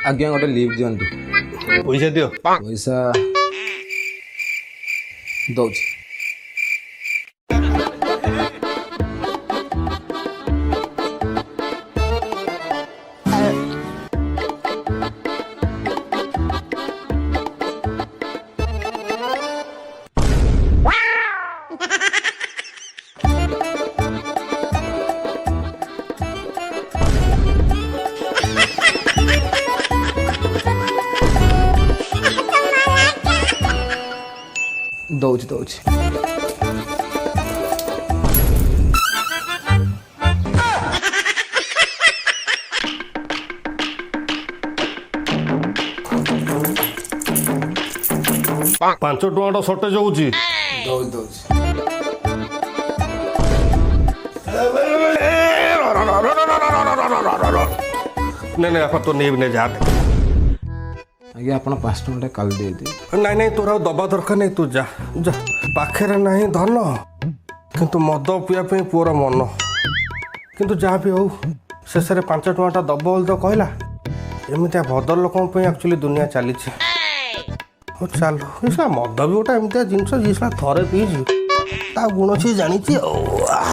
आज्ञा गोटे लिफ्ट दिंतु पैसा दियो पैसा दौच दौच दौच पांच टଙ୍କା ସର୍ଟେଜ ହଉଛି दौच दौच ନାଇଁ ନାଇଁ ଆପଣ ତ ନେଇବି ନାଇଁ ଯାହା आज्ञा आप 5 टଙ୍କା काली दे दी ନାଇଁ ନାଇଁ ତୋର ଆଉ ଦବା ଦରକାର ନାହିଁ ତୁ ଯା ଯା ପାଖରେ ନାହିଁ ଧନ କିନ୍ତୁ ମଦ ପିଇବା ପାଇଁ ପୁଅର ମନ କିନ୍ତୁ ଯାହା ବି ହଉ ଶେଷରେ 5 ଟଙ୍କାଟା ଦବ ବୋଲି ତ କହିଲା ଏମିତିଆ ଭଦ୍ର ଲୋକଙ୍କ ପାଇଁ ଆକ୍ଚୁଆଲି ଦୁନିଆ ଚାଲିଛି ହଉ ଚାଲୁ ମଦ ବି ଗୋଟେ ଏମିତିଆ ଜିନିଷ ଯିଏ ଥରେ ପିଇଛି ତା ଗୁଣ ସିଏ ଜାଣିଛି ଆଉ